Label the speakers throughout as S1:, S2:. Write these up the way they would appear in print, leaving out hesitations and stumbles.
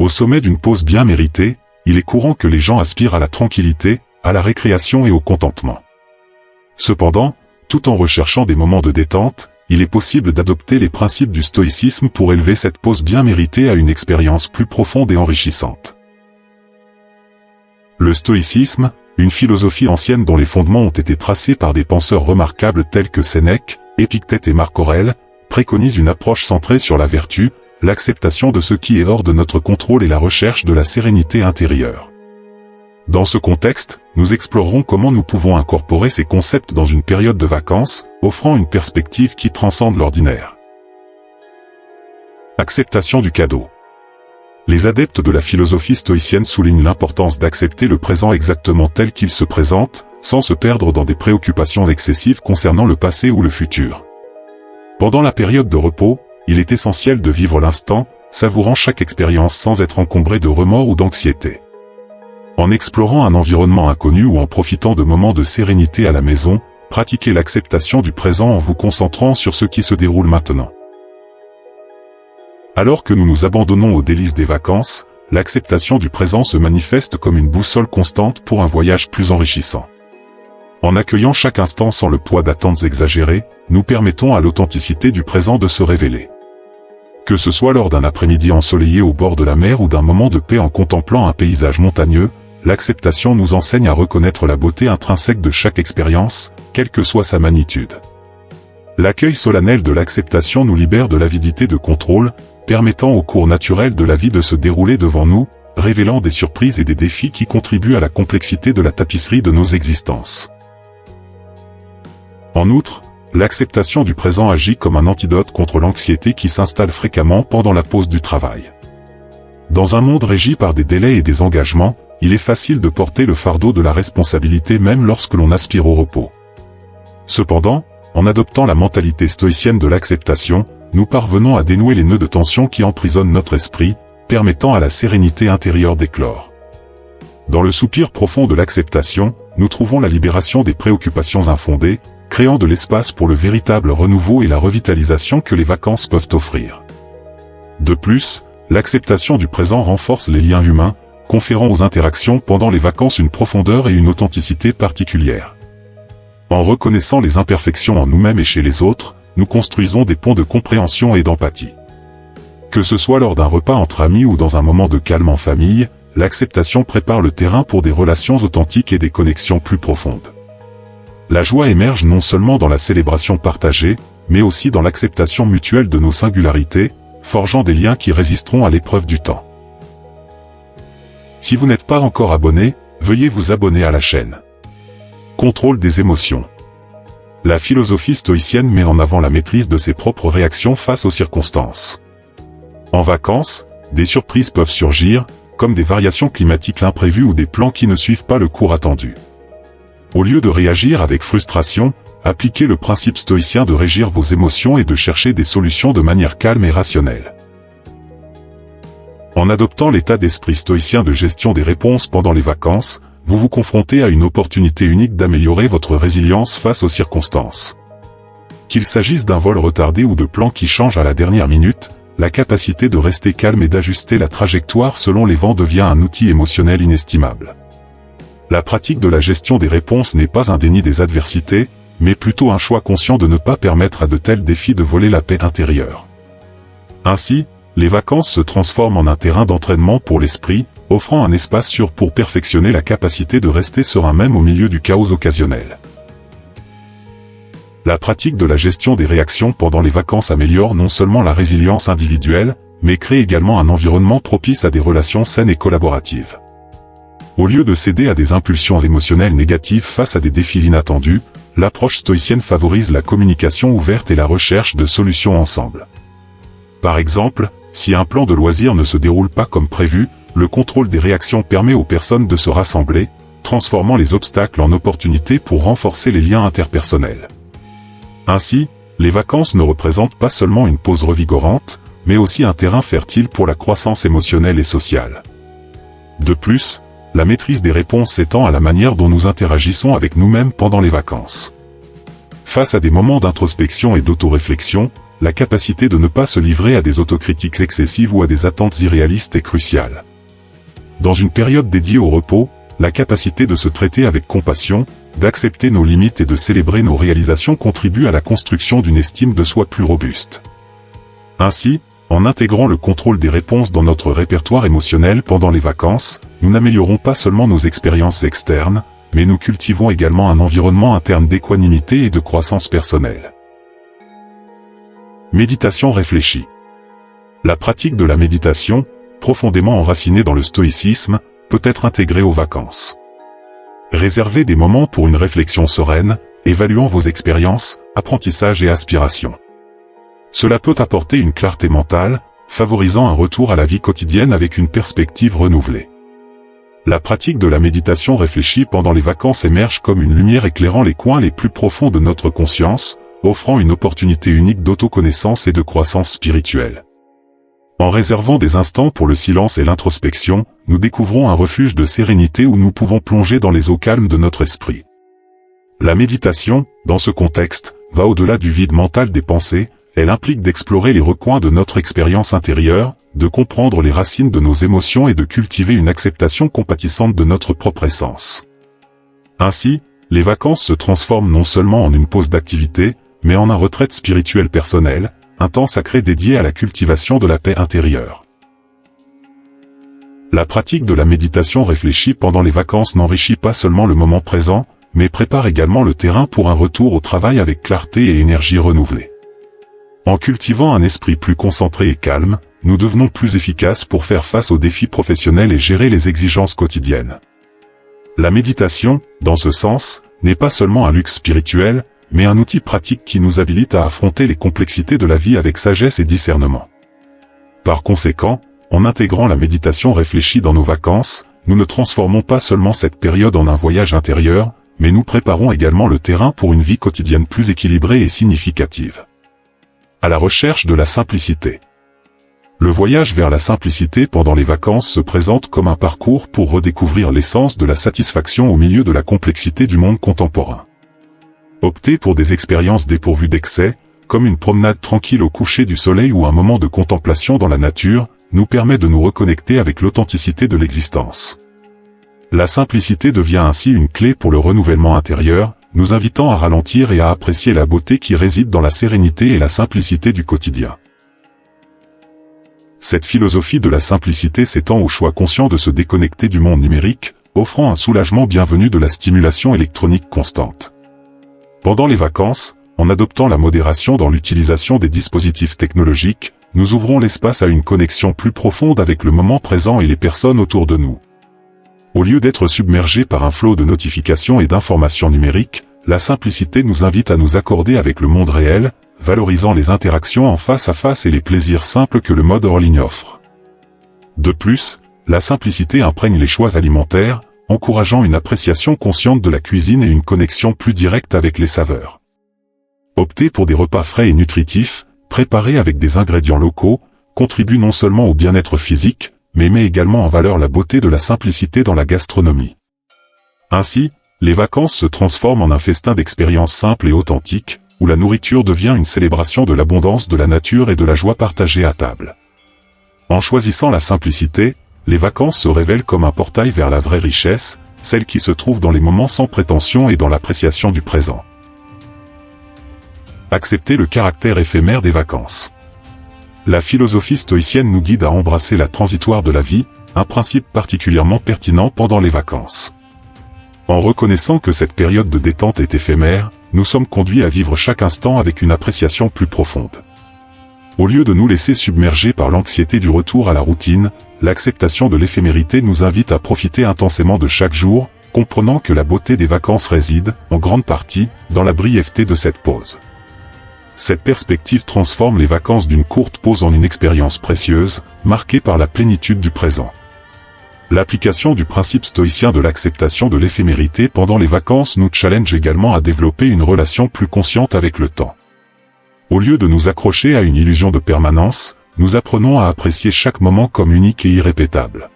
S1: Au sommet d'une pause bien méritée, il est courant que les gens aspirent à la tranquillité, à la récréation et au contentement. Cependant, tout en recherchant des moments de détente, il est possible d'adopter les principes du stoïcisme pour élever cette pause bien méritée à une expérience plus profonde et enrichissante. Le stoïcisme, une philosophie ancienne dont les fondements ont été tracés par des penseurs remarquables tels que Sénèque, Épictète et Marc Aurèle, préconise une approche centrée sur la vertu, l'acceptation de ce qui est hors de notre contrôle et la recherche de la sérénité intérieure. Dans ce contexte, nous explorerons comment nous pouvons incorporer ces concepts dans une période de vacances, offrant une perspective qui transcende l'ordinaire. Acceptation du cadeau. Les adeptes de la philosophie stoïcienne soulignent l'importance d'accepter le présent exactement tel qu'il se présente, sans se perdre dans des préoccupations excessives concernant le passé ou le futur. Pendant la période de repos, il est essentiel de vivre l'instant, savourant chaque expérience sans être encombré de remords ou d'anxiété. En explorant un environnement inconnu ou en profitant de moments de sérénité à la maison, pratiquez l'acceptation du présent en vous concentrant sur ce qui se déroule maintenant. Alors que nous nous abandonnons aux délices des vacances, l'acceptation du présent se manifeste comme une boussole constante pour un voyage plus enrichissant. En accueillant chaque instant sans le poids d'attentes exagérées, nous permettons à l'authenticité du présent de se révéler. Que ce soit lors d'un après-midi ensoleillé au bord de la mer ou d'un moment de paix en contemplant un paysage montagneux, l'acceptation nous enseigne à reconnaître la beauté intrinsèque de chaque expérience, quelle que soit sa magnitude. L'accueil solennel de l'acceptation nous libère de l'avidité de contrôle, permettant au cours naturel de la vie de se dérouler devant nous, révélant des surprises et des défis qui contribuent à la complexité de la tapisserie de nos existences. En outre, l'acceptation du présent agit comme un antidote contre l'anxiété qui s'installe fréquemment pendant la pause du travail. Dans un monde régi par des délais et des engagements, il est facile de porter le fardeau de la responsabilité même lorsque l'on aspire au repos. Cependant, en adoptant la mentalité stoïcienne de l'acceptation, nous parvenons à dénouer les nœuds de tension qui emprisonnent notre esprit, permettant à la sérénité intérieure d'éclore. Dans le soupir profond de l'acceptation, nous trouvons la libération des préoccupations infondées, créant de l'espace pour le véritable renouveau et la revitalisation que les vacances peuvent offrir. De plus, l'acceptation du présent renforce les liens humains, conférant aux interactions pendant les vacances une profondeur et une authenticité particulières. En reconnaissant les imperfections en nous-mêmes et chez les autres, nous construisons des ponts de compréhension et d'empathie. Que ce soit lors d'un repas entre amis ou dans un moment de calme en famille, l'acceptation prépare le terrain pour des relations authentiques et des connexions plus profondes. La joie émerge non seulement dans la célébration partagée, mais aussi dans l'acceptation mutuelle de nos singularités, forgeant des liens qui résisteront à l'épreuve du temps. Si vous n'êtes pas encore abonné, veuillez vous abonner à la chaîne. Contrôle des émotions. La philosophie stoïcienne met en avant la maîtrise de ses propres réactions face aux circonstances. En vacances, des surprises peuvent surgir, comme des variations climatiques imprévues ou des plans qui ne suivent pas le cours attendu. Au lieu de réagir avec frustration, appliquez le principe stoïcien de régir vos émotions et de chercher des solutions de manière calme et rationnelle. En adoptant l'état d'esprit stoïcien de gestion des réponses pendant les vacances, vous vous confrontez à une opportunité unique d'améliorer votre résilience face aux circonstances. Qu'il s'agisse d'un vol retardé ou de plans qui changent à la dernière minute, la capacité de rester calme et d'ajuster la trajectoire selon les vents devient un outil émotionnel inestimable. La pratique de la gestion des réponses n'est pas un déni des adversités, mais plutôt un choix conscient de ne pas permettre à de tels défis de voler la paix intérieure. Ainsi, les vacances se transforment en un terrain d'entraînement pour l'esprit, offrant un espace sûr pour perfectionner la capacité de rester serein même au milieu du chaos occasionnel. La pratique de la gestion des réactions pendant les vacances améliore non seulement la résilience individuelle, mais crée également un environnement propice à des relations saines et collaboratives. Au lieu de céder à des impulsions émotionnelles négatives face à des défis inattendus, l'approche stoïcienne favorise la communication ouverte et la recherche de solutions ensemble. Par exemple, si un plan de loisir ne se déroule pas comme prévu, le contrôle des réactions permet aux personnes de se rassembler, transformant les obstacles en opportunités pour renforcer les liens interpersonnels. Ainsi, les vacances ne représentent pas seulement une pause revigorante, mais aussi un terrain fertile pour la croissance émotionnelle et sociale. De plus, la maîtrise des réponses s'étend à la manière dont nous interagissons avec nous-mêmes pendant les vacances. Face à des moments d'introspection et d'autoréflexion, la capacité de ne pas se livrer à des autocritiques excessives ou à des attentes irréalistes est cruciale. Dans une période dédiée au repos, la capacité de se traiter avec compassion, d'accepter nos limites et de célébrer nos réalisations contribue à la construction d'une estime de soi plus robuste. Ainsi, en intégrant le contrôle des réponses dans notre répertoire émotionnel pendant les vacances, nous n'améliorons pas seulement nos expériences externes, mais nous cultivons également un environnement interne d'équanimité et de croissance personnelle. Méditation réfléchie. La pratique de la méditation, profondément enracinée dans le stoïcisme, peut être intégrée aux vacances. Réservez des moments pour une réflexion sereine, évaluant vos expériences, apprentissages et aspirations. Cela peut apporter une clarté mentale, favorisant un retour à la vie quotidienne avec une perspective renouvelée. La pratique de la méditation réfléchie pendant les vacances émerge comme une lumière éclairant les coins les plus profonds de notre conscience, offrant une opportunité unique d'autoconnaissance et de croissance spirituelle. En réservant des instants pour le silence et l'introspection, nous découvrons un refuge de sérénité où nous pouvons plonger dans les eaux calmes de notre esprit. La méditation, dans ce contexte, va au-delà du vide mental des pensées, elle implique d'explorer les recoins de notre expérience intérieure, de comprendre les racines de nos émotions et de cultiver une acceptation compatissante de notre propre essence. Ainsi, les vacances se transforment non seulement en une pause d'activité, mais en un retraite spirituel personnel, un temps sacré dédié à la cultivation de la paix intérieure. La pratique de la méditation réfléchie pendant les vacances n'enrichit pas seulement le moment présent, mais prépare également le terrain pour un retour au travail avec clarté et énergie renouvelée. En cultivant un esprit plus concentré et calme, nous devenons plus efficaces pour faire face aux défis professionnels et gérer les exigences quotidiennes. La méditation, dans ce sens, n'est pas seulement un luxe spirituel, mais un outil pratique qui nous habilite à affronter les complexités de la vie avec sagesse et discernement. Par conséquent, en intégrant la méditation réfléchie dans nos vacances, nous ne transformons pas seulement cette période en un voyage intérieur, mais nous préparons également le terrain pour une vie quotidienne plus équilibrée et significative. À la recherche de la simplicité. Le voyage vers la simplicité pendant les vacances se présente comme un parcours pour redécouvrir l'essence de la satisfaction au milieu de la complexité du monde contemporain. Opter pour des expériences dépourvues d'excès, comme une promenade tranquille au coucher du soleil ou un moment de contemplation dans la nature, nous permet de nous reconnecter avec l'authenticité de l'existence. La simplicité devient ainsi une clé pour le renouvellement intérieur, nous invitant à ralentir et à apprécier la beauté qui réside dans la sérénité et la simplicité du quotidien. Cette philosophie de la simplicité s'étend au choix conscient de se déconnecter du monde numérique, offrant un soulagement bienvenu de la stimulation électronique constante. Pendant les vacances, en adoptant la modération dans l'utilisation des dispositifs technologiques, nous ouvrons l'espace à une connexion plus profonde avec le moment présent et les personnes autour de nous. Au lieu d'être submergés par un flot de notifications et d'informations numériques, la simplicité nous invite à nous accorder avec le monde réel, valorisant les interactions en face à face et les plaisirs simples que le mode hors ligne offre. De plus, la simplicité imprègne les choix alimentaires, encourageant une appréciation consciente de la cuisine et une connexion plus directe avec les saveurs. Opter pour des repas frais et nutritifs, préparés avec des ingrédients locaux, contribue non seulement au bien-être physique, mais met également en valeur la beauté de la simplicité dans la gastronomie. Ainsi, les vacances se transforment en un festin d'expériences simples et authentiques, où la nourriture devient une célébration de l'abondance de la nature et de la joie partagée à table. En choisissant la simplicité, les vacances se révèlent comme un portail vers la vraie richesse, celle qui se trouve dans les moments sans prétention et dans l'appréciation du présent. Accepter le caractère éphémère des vacances. La philosophie stoïcienne nous guide à embrasser la transitoire de la vie, un principe particulièrement pertinent pendant les vacances. En reconnaissant que cette période de détente est éphémère, nous sommes conduits à vivre chaque instant avec une appréciation plus profonde. Au lieu de nous laisser submerger par l'anxiété du retour à la routine, l'acceptation de l'éphémérité nous invite à profiter intensément de chaque jour, comprenant que la beauté des vacances réside, en grande partie, dans la brièveté de cette pause. Cette perspective transforme les vacances d'une courte pause en une expérience précieuse, marquée par la plénitude du présent. L'application du principe stoïcien de l'acceptation de l'éphémérité pendant les vacances nous challenge également à développer une relation plus consciente avec le temps. Au lieu de nous accrocher à une illusion de permanence, nous apprenons à apprécier chaque moment comme unique et irrépétable.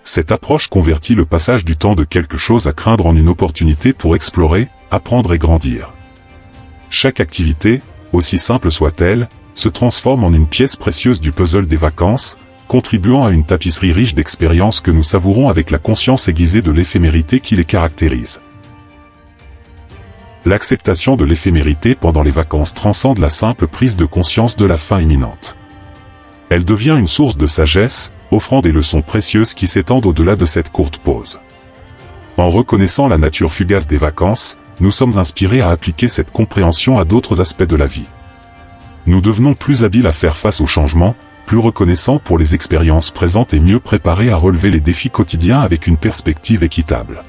S1: Cette approche convertit le passage du temps de quelque chose à craindre en une opportunité pour explorer, apprendre et grandir. Chaque activité, aussi simple soit-elle, se transforme en une pièce précieuse du puzzle des vacances, contribuant à une tapisserie riche d'expériences que nous savourons avec la conscience aiguisée de l'éphémérité qui les caractérise. L'acceptation de l'éphémérité pendant les vacances transcende la simple prise de conscience de la fin imminente. Elle devient une source de sagesse, offrant des leçons précieuses qui s'étendent au-delà de cette courte pause. En reconnaissant la nature fugace des vacances, nous sommes inspirés à appliquer cette compréhension à d'autres aspects de la vie. Nous devenons plus habiles à faire face aux changements, plus reconnaissants pour les expériences présentes et mieux préparés à relever les défis quotidiens avec une perspective équitable.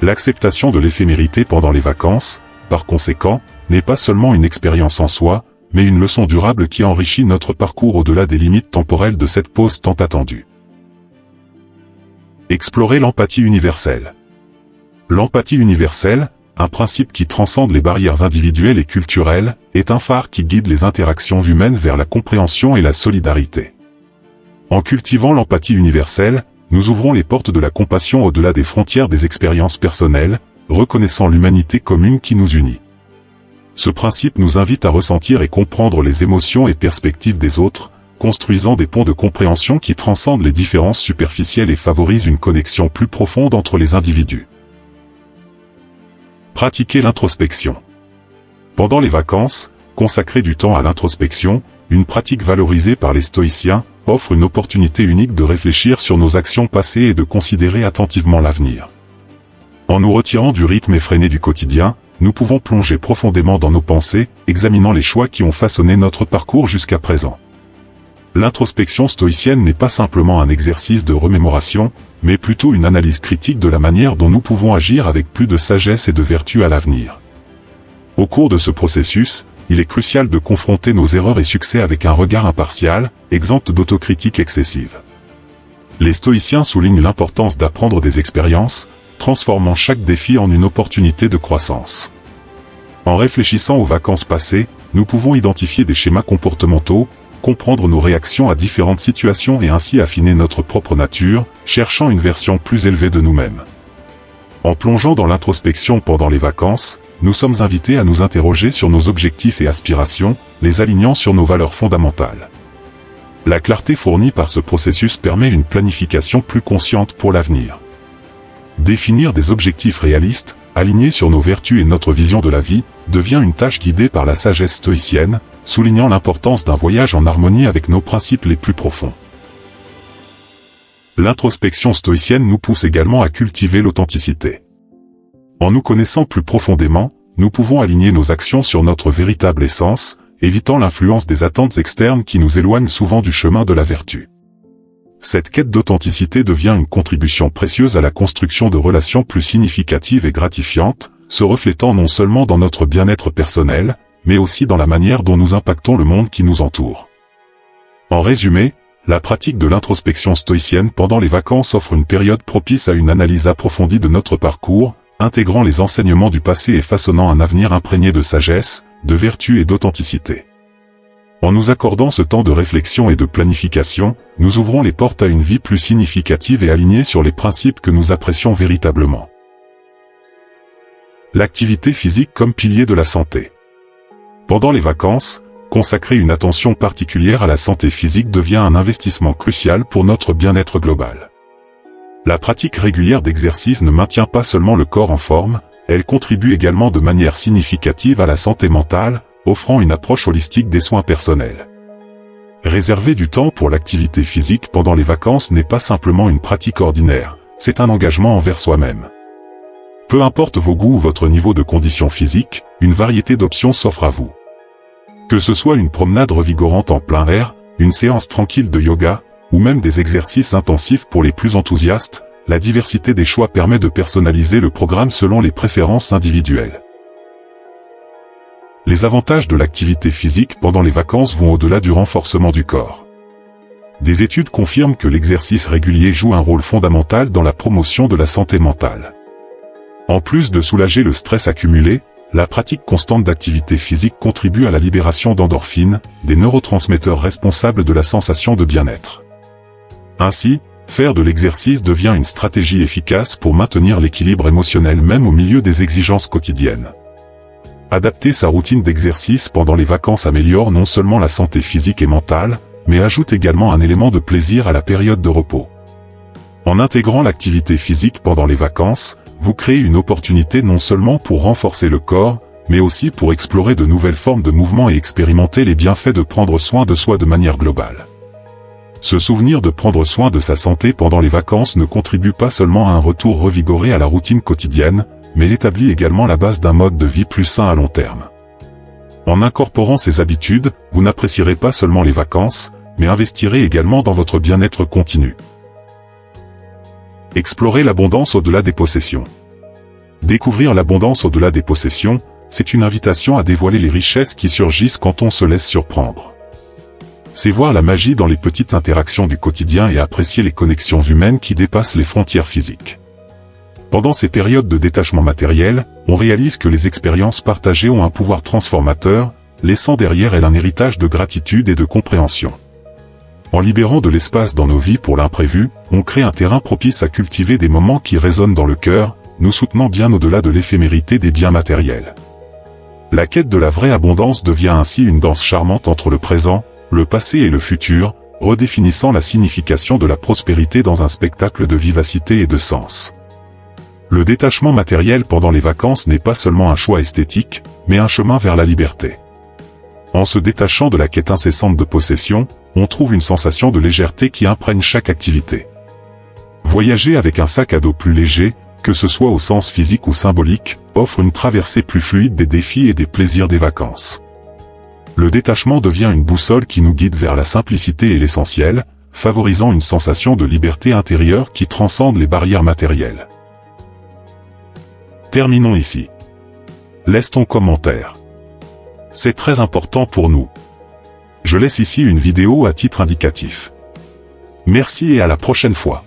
S1: L'acceptation de l'éphémérité pendant les vacances, par conséquent, n'est pas seulement une expérience en soi, mais une leçon durable qui enrichit notre parcours au-delà des limites temporelles de cette pause tant attendue. Explorer l'empathie universelle. L'empathie universelle, un principe qui transcende les barrières individuelles et culturelles, est un phare qui guide les interactions humaines vers la compréhension et la solidarité. En cultivant l'empathie universelle, nous ouvrons les portes de la compassion au-delà des frontières des expériences personnelles, reconnaissant l'humanité commune qui nous unit. Ce principe nous invite à ressentir et comprendre les émotions et perspectives des autres, construisant des ponts de compréhension qui transcendent les différences superficielles et favorisent une connexion plus profonde entre les individus. Pratiquer l'introspection. Pendant les vacances, consacrer du temps à l'introspection, une pratique valorisée par les stoïciens, offre une opportunité unique de réfléchir sur nos actions passées et de considérer attentivement l'avenir. En nous retirant du rythme effréné du quotidien, nous pouvons plonger profondément dans nos pensées, examinant les choix qui ont façonné notre parcours jusqu'à présent. L'introspection stoïcienne n'est pas simplement un exercice de remémoration, mais plutôt une analyse critique de la manière dont nous pouvons agir avec plus de sagesse et de vertu à l'avenir. Au cours de ce processus, il est crucial de confronter nos erreurs et succès avec un regard impartial, exempt d'autocritique excessive. Les stoïciens soulignent l'importance d'apprendre des expériences, transformant chaque défi en une opportunité de croissance. En réfléchissant aux vacances passées, nous pouvons identifier des schémas comportementaux, comprendre nos réactions à différentes situations et ainsi affiner notre propre nature, cherchant une version plus élevée de nous-mêmes. En plongeant dans l'introspection pendant les vacances, nous sommes invités à nous interroger sur nos objectifs et aspirations, les alignant sur nos valeurs fondamentales. La clarté fournie par ce processus permet une planification plus consciente pour l'avenir. Définir des objectifs réalistes, alignés sur nos vertus et notre vision de la vie, devient une tâche guidée par la sagesse stoïcienne, soulignant l'importance d'un voyage en harmonie avec nos principes les plus profonds. L'introspection stoïcienne nous pousse également à cultiver l'authenticité. En nous connaissant plus profondément, nous pouvons aligner nos actions sur notre véritable essence, évitant l'influence des attentes externes qui nous éloignent souvent du chemin de la vertu. Cette quête d'authenticité devient une contribution précieuse à la construction de relations plus significatives et gratifiantes, se reflétant non seulement dans notre bien-être personnel, mais aussi dans la manière dont nous impactons le monde qui nous entoure. En résumé, la pratique de l'introspection stoïcienne pendant les vacances offre une période propice à une analyse approfondie de notre parcours, intégrant les enseignements du passé et façonnant un avenir imprégné de sagesse, de vertu et d'authenticité. En nous accordant ce temps de réflexion et de planification, nous ouvrons les portes à une vie plus significative et alignée sur les principes que nous apprécions véritablement. L'activité physique comme pilier de la santé. Pendant les vacances, consacrer une attention particulière à la santé physique devient un investissement crucial pour notre bien-être global. La pratique régulière d'exercice ne maintient pas seulement le corps en forme, elle contribue également de manière significative à la santé mentale, offrant une approche holistique des soins personnels. Réserver du temps pour l'activité physique pendant les vacances n'est pas simplement une pratique ordinaire, c'est un engagement envers soi-même. Peu importe vos goûts ou votre niveau de condition physique, une variété d'options s'offre à vous. Que ce soit une promenade revigorante en plein air, une séance tranquille de yoga, ou même des exercices intensifs pour les plus enthousiastes, la diversité des choix permet de personnaliser le programme selon les préférences individuelles. Les avantages de l'activité physique pendant les vacances vont au-delà du renforcement du corps. Des études confirment que l'exercice régulier joue un rôle fondamental dans la promotion de la santé mentale. En plus de soulager le stress accumulé, la pratique constante d'activité physique contribue à la libération d'endorphines, des neurotransmetteurs responsables de la sensation de bien-être. Ainsi, faire de l'exercice devient une stratégie efficace pour maintenir l'équilibre émotionnel même au milieu des exigences quotidiennes. Adapter sa routine d'exercice pendant les vacances améliore non seulement la santé physique et mentale, mais ajoute également un élément de plaisir à la période de repos. En intégrant l'activité physique pendant les vacances, vous créez une opportunité non seulement pour renforcer le corps, mais aussi pour explorer de nouvelles formes de mouvement et expérimenter les bienfaits de prendre soin de soi de manière globale. Se souvenir de prendre soin de sa santé pendant les vacances ne contribue pas seulement à un retour revigoré à la routine quotidienne, mais établit également la base d'un mode de vie plus sain à long terme. En incorporant ces habitudes, vous n'apprécierez pas seulement les vacances, mais investirez également dans votre bien-être continu. Explorer l'abondance au-delà des possessions. Découvrir l'abondance au-delà des possessions, c'est une invitation à dévoiler les richesses qui surgissent quand on se laisse surprendre. C'est voir la magie dans les petites interactions du quotidien et apprécier les connexions humaines qui dépassent les frontières physiques. Pendant ces périodes de détachement matériel, on réalise que les expériences partagées ont un pouvoir transformateur, laissant derrière elles un héritage de gratitude et de compréhension. En libérant de l'espace dans nos vies pour l'imprévu, on crée un terrain propice à cultiver des moments qui résonnent dans le cœur, nous soutenant bien au-delà de l'éphémérité des biens matériels. La quête de la vraie abondance devient ainsi une danse charmante entre le présent, le passé et le futur, redéfinissant la signification de la prospérité dans un spectacle de vivacité et de sens. Le détachement matériel pendant les vacances n'est pas seulement un choix esthétique, mais un chemin vers la liberté. En se détachant de la quête incessante de possession, on trouve une sensation de légèreté qui imprègne chaque activité. Voyager avec un sac à dos plus léger, que ce soit au sens physique ou symbolique, offre une traversée plus fluide des défis et des plaisirs des vacances. Le détachement devient une boussole qui nous guide vers la simplicité et l'essentiel, favorisant une sensation de liberté intérieure qui transcende les barrières matérielles. Terminons ici. Laisse ton commentaire. C'est très important pour nous. Je laisse ici une vidéo à titre indicatif. Merci et à la prochaine fois.